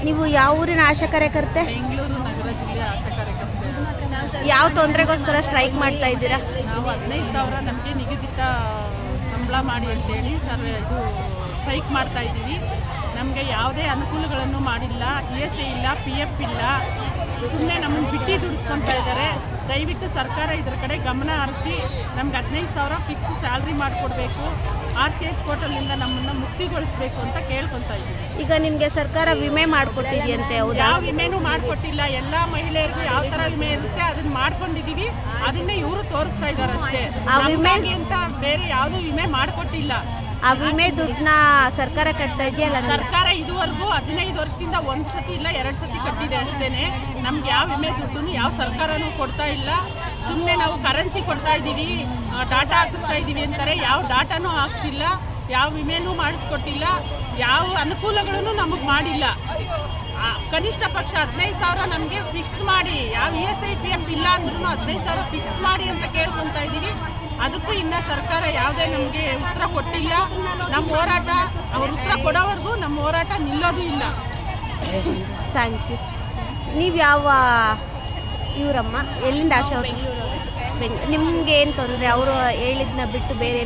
ನೀವು ಯಾವ ಊರಿನ ಆಶಾ ಕಾರ್ಯಕರ್ತೆ? ಬೆಂಗಳೂರು ನಗರ ಜಿಲ್ಲೆ ಆಶಾ ಕಾರ್ಯಕರ್ತೆ. ಯಾವ ತೊಂದರೆಗೋಸ್ಕರ ಸ್ಟ್ರೈಕ್ ಮಾಡ್ತಾ ಇದ್ದೀರಾ? ನಾವು 15,000 ನಮಗೆ ನಿಗದಿತ ಸಂಬಳ ಮಾಡಿ ಅಂತೇಳಿ ಇದು ಸ್ಟ್ರೈಕ್ ಮಾಡ್ತಾ ಇದ್ದೀವಿ. ನಮಗೆ ಯಾವುದೇ ಅನುಕೂಲಗಳನ್ನು ಮಾಡಿಲ್ಲ. ESI ಇಲ್ಲ, PF ಇಲ್ಲ. ಸುಮ್ಮನೆ ನಮ್ಮನ್ನು ಬಿಟ್ಟು ದುಡಿಸ್ಕೊತಾ ಇದ್ದಾರೆ. ದಯವಿಟ್ಟು ಸರ್ಕಾರ ಇದರ ಕಡೆ ಗಮನ ಹರಿಸಿ ನಮ್ಗೆ 15,000 ಫಿಕ್ಸ್ ಸ್ಯಾಲ್ರಿ ಮಾಡಿಕೊಡ್ಬೇಕು. RCH ಪೋರ್ಟಲ್ನಿಂದ ನಮ್ಮನ್ನು ಮುಕ್ತಿಗೊಳಿಸಬೇಕು ಅಂತ ಕೇಳ್ಕೊತಾ ಇದ್ದೀವಿ. ಈಗ ನಿಮಗೆ ಸರ್ಕಾರ ವಿಮೆ ಮಾಡಿಕೊಟ್ಟಿದೆಯಂತೆ, ಹೌದಾ? ಯಾವ ವಿಮೆನೂ ಮಾಡಿಕೊಟ್ಟಿಲ್ಲ. ಎಲ್ಲ ಮಹಿಳೆಯರಿಗೂ ಯಾವ ಥರ ವಿಮೆ ಇರುತ್ತೆ ಅದನ್ನ ಮಾಡ್ಕೊಂಡಿದ್ದೀವಿ. ಅದನ್ನೇ ಇವರು ತೋರಿಸ್ತಾ ಇದ್ದಾರೆ ಅಷ್ಟೇ. ಆ ವಿಮೆ ಅಂತ ಬೇರೆ ಯಾವುದೂ ವಿಮೆ ಮಾಡಿಕೊಟ್ಟಿಲ್ಲ. ಆ ವಿಮೆ ದುಡ್ಡನ್ನ ಸರ್ಕಾರ ಕಟ್ತಾ ಇದೆಯಲ್ಲ? ಸರ್ಕಾರ ಇದುವರೆಗೂ 15 ವರ್ಷದಿಂದ 1 ಸತಿ ಇಲ್ಲ 2 ಸತಿ ಕಟ್ಟಿದೆ ಅಷ್ಟೇನೆ. ನಮ್ಗೆ ಯಾವ ವಿಮೆ ದುಡ್ಡನ್ನು ಯಾವ ಸರ್ಕಾರನೂ ಕೊಡ್ತಾ ಇಲ್ಲ. ಸುಮ್ಮನೆ ನಾವು ಕರೆನ್ಸಿ ಕೊಡ್ತಾ ಇದ್ದೀವಿ, ಡಾಟಾ ಹಾಕಿಸ್ತಾ ಇದ್ದೀವಿ ಅಂತಾರೆ. ಯಾವ ಡಾಟಾನೂ ಹಾಕ್ಸಿಲ್ಲ, ಯಾವ ವಿಮೆನೂ ಮಾಡಿಸ್ಕೊಟ್ಟಿಲ್ಲ, ಯಾವ ಅನುಕೂಲಗಳನ್ನು ನಮಗೆ ಮಾಡಿಲ್ಲ. ಕನಿಷ್ಠ ಪಕ್ಷ 15,000 ನಮಗೆ ಫಿಕ್ಸ್ ಮಾಡಿ, ಯಾವ ESI PF ಇಲ್ಲ ಅಂದ್ರೂ 15,000 ಫಿಕ್ಸ್ ಮಾಡಿ ಅಂತ ಕೇಳ್ಕೊತಾ ಇದ್ದೀವಿ. ಅದಕ್ಕೂ ಇನ್ನು ಸರ್ಕಾರ ಯಾವುದೇ ನಮಗೆ ಉತ್ತರ ಕೊಟ್ಟಿಲ್ಲ. ನಮ್ಮ ಹೋರಾಟ ಅವ್ರು ಉತ್ತರ ಕೊಡೋವರೆಗೂ ನಮ್ಮ ಹೋರಾಟ ನಿಲ್ಲೋದು ಇಲ್ಲ. Thank you. ನೀವು ಯಾವ ಇವರಮ್ಮ? ಎಲ್ಲಿಂದ ಆಶಾ? ನಿಮ್ಗೆ ಏನು ತೊಂದರೆ? ಅವರು ಹೇಳಿದ್ನ ಬಿಟ್ಟು ಬೇರೆ